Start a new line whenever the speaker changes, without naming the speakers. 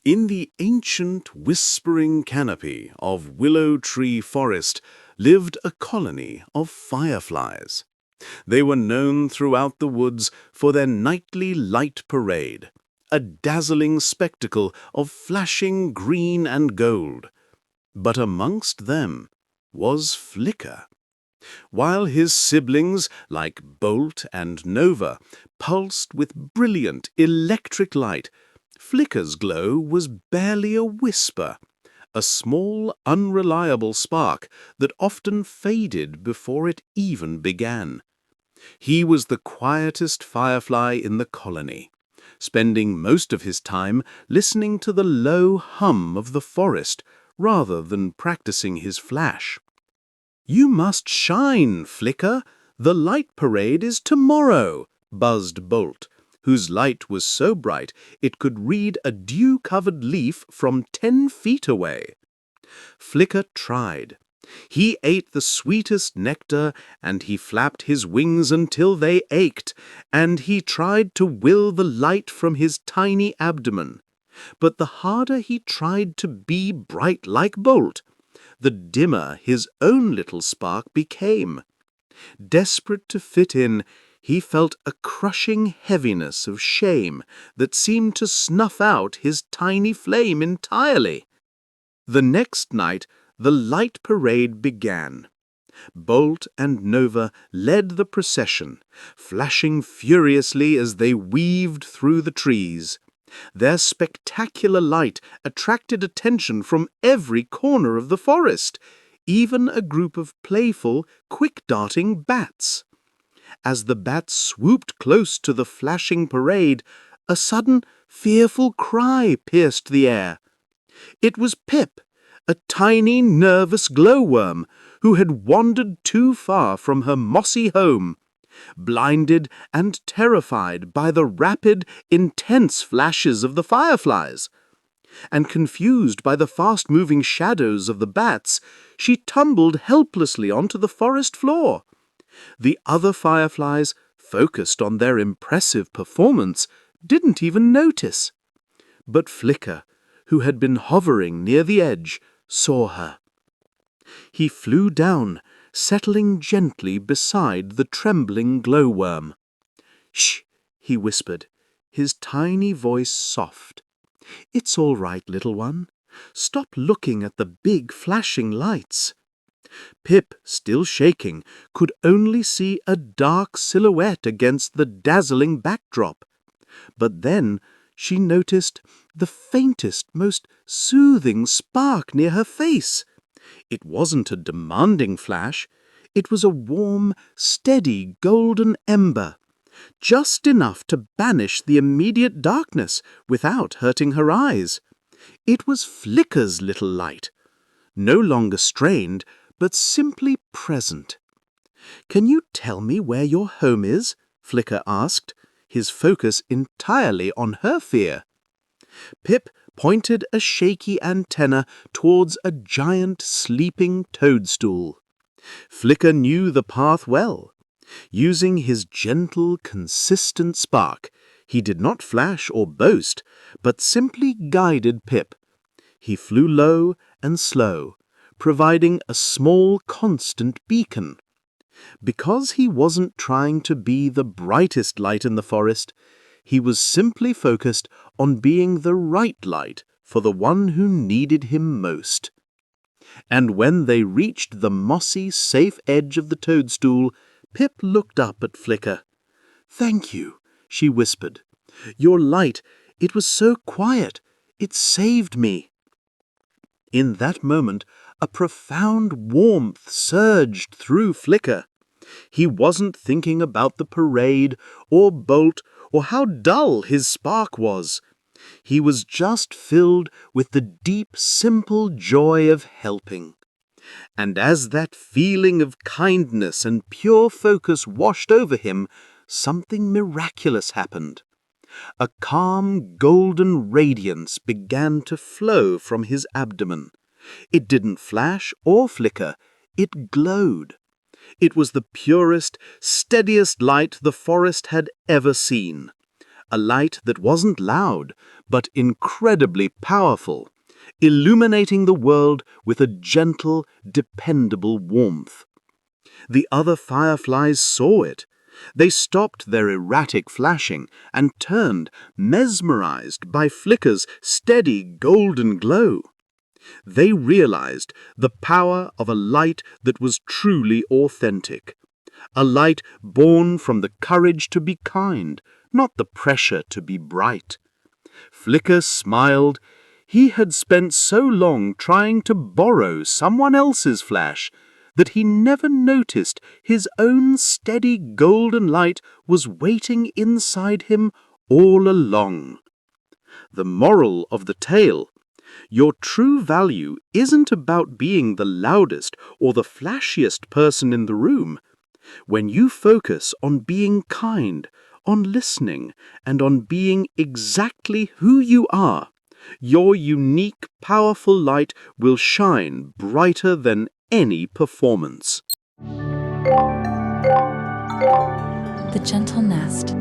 In the ancient whispering canopy of willow tree forest lived a colony of fireflies. They were known throughout the woods for their nightly light parade, a dazzling spectacle of flashing green and gold. But amongst them was Flicker. While his siblings, like Bolt and Nova, pulsed with brilliant electric light, Flicker's glow was barely a whisper, a small, unreliable spark that often faded before it even began. He was the quietest firefly in the colony, spending most of his time listening to the low hum of the forest rather than practicing his flash. "You must shine, Flicker. The light parade is tomorrow," buzzed Bolt, whose light was so bright it could read a dew-covered leaf from 10 feet away. Flicker tried. He ate the sweetest nectar, and he flapped his wings until they ached, and he tried to will the light from his tiny abdomen. But the harder he tried to be bright like Bolt, the dimmer his own little spark became. Desperate to fit in, he felt a crushing heaviness of shame that seemed to snuff out his tiny flame entirely. The next night, the light parade began. Bolt and Nova led the procession, flashing furiously as they weaved through the trees. Their spectacular light attracted attention from every corner of the forest, even a group of playful, quick-darting bats. As the bats swooped close to the flashing parade, a sudden, fearful cry pierced the air. It was Pip, a tiny, nervous glowworm who had wandered too far from her mossy home. Blinded and terrified by the rapid, intense flashes of the fireflies, and confused by the fast-moving shadows of the bats, she tumbled helplessly onto the forest floor. The other fireflies, focused on their impressive performance, didn't even notice. But Flicker, who had been hovering near the edge, saw her. He flew down, settling gently beside the trembling glowworm. "Shh," he whispered, his tiny voice soft. "It's all right, little one. Stop looking at the big flashing lights." Pip, still shaking, could only see a dark silhouette against the dazzling backdrop. But then she noticed the faintest, most soothing spark near her face. It wasn't a demanding flash. It was a warm, steady golden ember, just enough to banish the immediate darkness without hurting her eyes. It was Flicker's little light, no longer strained, but simply present. "Can you tell me where your home is?" Flicker asked, his focus entirely on her fear. Pip pointed a shaky antenna towards a giant sleeping toadstool. Flicker knew the path well. Using his gentle, consistent spark, he did not flash or boast, but simply guided Pip. He flew low and slow, providing a small, constant beacon. Because he wasn't trying to be the brightest light in the forest, he was simply focused on being the right light for the one who needed him most. And when they reached the mossy, safe edge of the toadstool, Pip looked up at Flicker. "Thank you," she whispered. "Your light, it was so quiet. It saved me." In that moment, a profound warmth surged through Flicker. He wasn't thinking about the parade, or Bolt, or how dull his spark was. He was just filled with the deep, simple joy of helping. And as that feeling of kindness and pure focus washed over him, something miraculous happened. A calm, golden radiance began to flow from his abdomen. It didn't flash or flicker, it glowed. It was the purest, steadiest light the forest had ever seen. A light that wasn't loud, but incredibly powerful, illuminating the world with a gentle, dependable warmth. The other fireflies saw it. They stopped their erratic flashing and turned, mesmerized by Flicker's steady golden glow. They realized the power of a light that was truly authentic. A light born from the courage to be kind, not the pressure to be bright. Flicker smiled. He had spent so long trying to borrow someone else's flash that he never noticed his own steady golden light was waiting inside him all along. The moral of the tale: your true value isn't about being the loudest or the flashiest person in the room. When you focus on being kind, on listening, and on being exactly who you are, your unique, powerful light will shine brighter than any performance.
The Gentle Nest.